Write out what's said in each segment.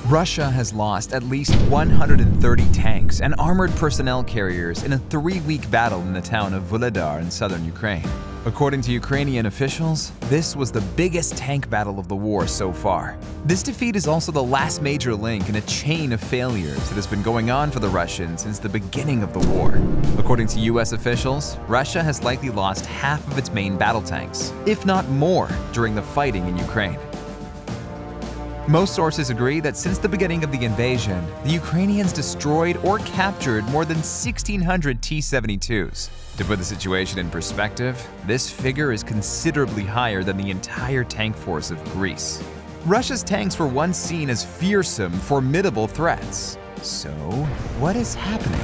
Russia has lost at least 130 tanks and armored personnel carriers in a 3-week battle in the town of Vuhledar in southern Ukraine. According to Ukrainian officials, this was the biggest tank battle of the war so far. This defeat is also the last major link in a chain of failures that has been going on for the Russians since the beginning of the war. According to US officials, Russia has likely lost half of its main battle tanks, if not more, during the fighting in Ukraine. Most sources agree that since the beginning of the invasion, the Ukrainians destroyed or captured more than 1,600 T-72s. To put the situation in perspective, this figure is considerably higher than the entire tank force of Greece. Russia's tanks were once seen as fearsome, formidable threats. So, what is happening?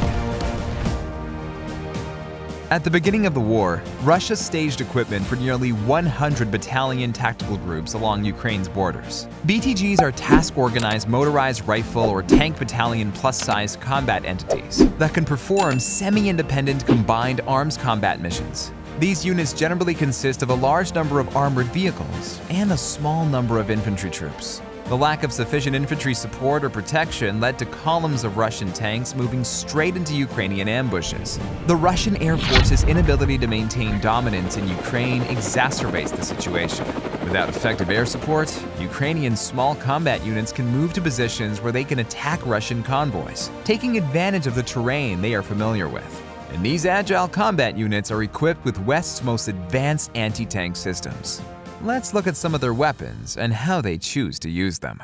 At the beginning of the war, Russia staged equipment for nearly 100 battalion tactical groups along Ukraine's borders. BTGs are task-organized motorized rifle or tank battalion plus-size combat entities that can perform semi-independent combined arms combat missions. These units generally consist of a large number of armored vehicles and a small number of infantry troops. The lack of sufficient infantry support or protection led to columns of Russian tanks moving straight into Ukrainian ambushes. The Russian Air Force's inability to maintain dominance in Ukraine exacerbates the situation. Without effective air support, Ukrainian small combat units can move to positions where they can attack Russian convoys, taking advantage of the terrain they are familiar with. And these agile combat units are equipped with West's most advanced anti-tank systems. Let's look at some of their weapons and how they choose to use them.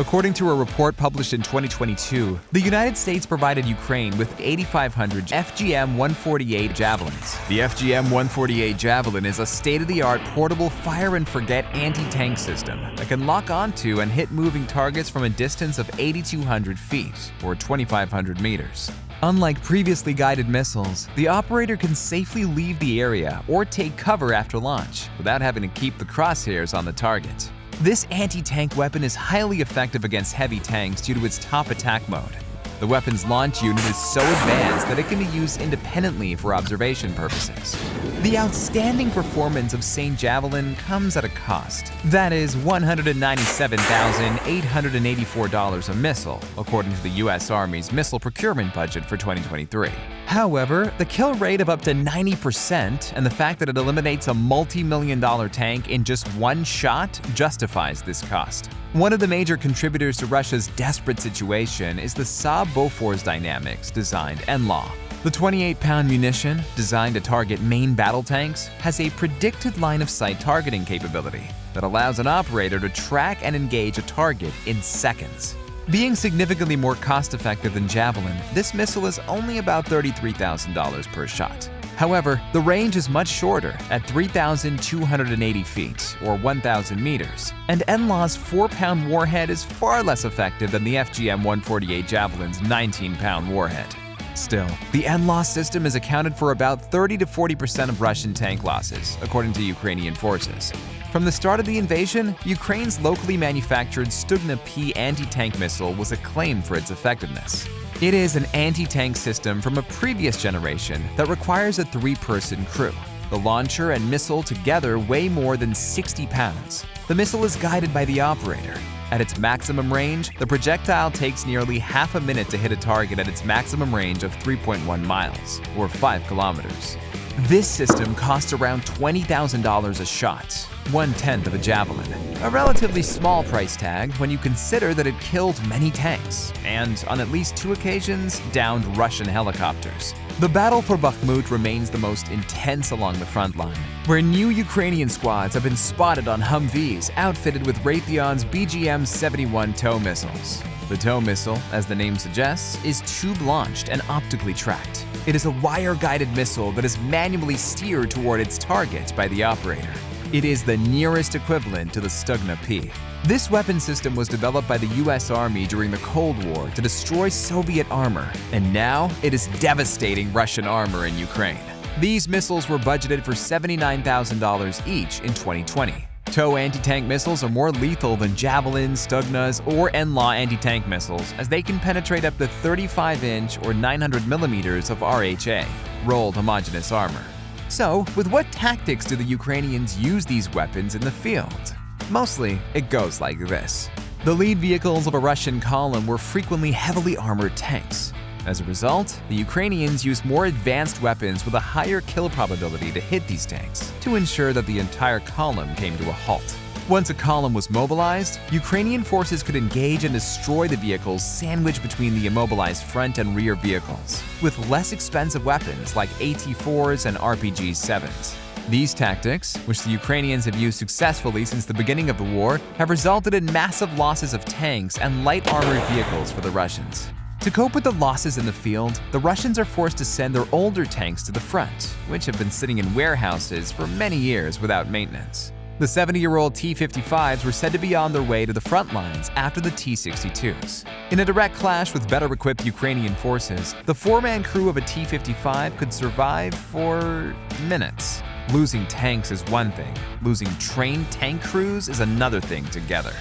According to a report published in 2022, the United States provided Ukraine with 8,500 FGM-148 Javelins. The FGM-148 Javelin is a state-of-the-art portable fire-and-forget anti-tank system that can lock onto and hit moving targets from a distance of 8,200 feet, or 2,500 meters. Unlike previously guided missiles, the operator can safely leave the area or take cover after launch without having to keep the crosshairs on the target. This anti-tank weapon is highly effective against heavy tanks due to its top attack mode. The weapon's launch unit is so advanced that it can be used independently for observation purposes. The outstanding performance of St. Javelin comes at a cost. That is $197,884 a missile, according to the US Army's missile procurement budget for 2023. However, the kill rate of up to 90% and the fact that it eliminates a multi-million-dollar tank in just one shot justifies this cost. One of the major contributors to Russia's desperate situation is the Saab Bofors Dynamics designed NLAW. The 28-pound munition, designed to target main battle tanks, has a predicted line-of-sight targeting capability that allows an operator to track and engage a target in seconds. Being significantly more cost-effective than Javelin, this missile is only about $33,000 per shot. However, the range is much shorter at 3,280 feet, or 1,000 meters, and NLAW's 4-pound warhead is far less effective than the FGM-148 Javelin's 19-pound warhead. Still, the NLAW system is accounted for about 30 to 40% of Russian tank losses, according to Ukrainian forces. From the start of the invasion, Ukraine's locally manufactured Stugna P anti-tank missile was acclaimed for its effectiveness. It is an anti-tank system from a previous generation that requires a 3-person crew. The launcher and missile together weigh more than 60 pounds. The missile is guided by the operator. At its maximum range, the projectile takes nearly half a minute to hit a target at its maximum range of 3.1 miles, or 5 kilometers. This system costs around $20,000 a shot, 1/10 of a Javelin, a relatively small price tag when you consider that it killed many tanks and, on at least 2 occasions, downed Russian helicopters. The battle for Bakhmut remains the most intense along the front line, where new Ukrainian squads have been spotted on Humvees outfitted with Raytheon's BGM-71 tow missiles. The tow missile, as the name suggests, is tube-launched and optically tracked. It is a wire-guided missile that is manually steered toward its target by the operator. It is the nearest equivalent to the Stugna P. This weapon system was developed by the US Army during the Cold War to destroy Soviet armor, and now it is devastating Russian armor in Ukraine. These missiles were budgeted for $79,000 each in 2020. TOW anti-tank missiles are more lethal than Javelin, Stugnas, or NLAW anti-tank missiles, as they can penetrate up to 35-inch or 900 millimeters of RHA, rolled homogeneous armor. So, with what tactics do the Ukrainians use these weapons in the field? Mostly, it goes like this. The lead vehicles of a Russian column were frequently heavily armored tanks. As a result, the Ukrainians used more advanced weapons with a higher kill probability to hit these tanks to ensure that the entire column came to a halt. Once a column was mobilized, Ukrainian forces could engage and destroy the vehicles sandwiched between the immobilized front and rear vehicles, with less expensive weapons like AT-4s and RPG-7s. These tactics, which the Ukrainians have used successfully since the beginning of the war, have resulted in massive losses of tanks and light armored vehicles for the Russians. To cope with the losses in the field, the Russians are forced to send their older tanks to the front, which have been sitting in warehouses for many years without maintenance. The 70-year-old T-55s were said to be on their way to the front lines after the T-62s. In a direct clash with better-equipped Ukrainian forces, the four-man crew of a T-55 could survive for minutes. Losing tanks is one thing, losing trained tank crews is another thing together.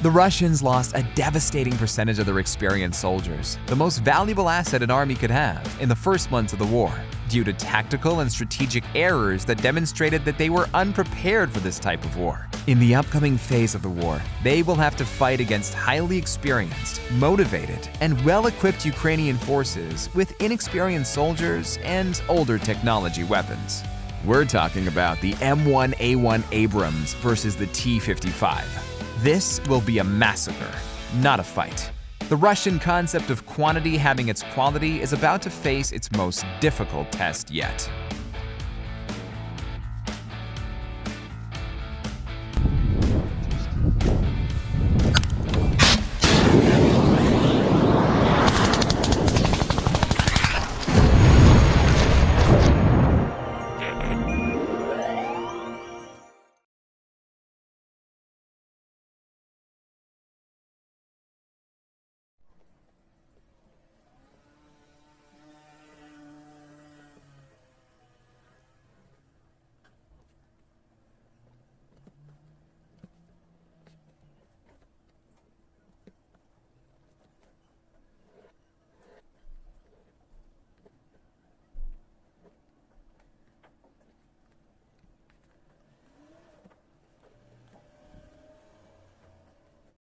The Russians lost a devastating percentage of their experienced soldiers, the most valuable asset an army could have, in the first months of the war, due to tactical and strategic errors that demonstrated that they were unprepared for this type of war. In the upcoming phase of the war, they will have to fight against highly experienced, motivated, and well-equipped Ukrainian forces with inexperienced soldiers and older technology weapons. We're talking about the M1A1 Abrams versus the T-55. This will be a massacre, not a fight. The Russian concept of quantity having its quality is about to face its most difficult test yet.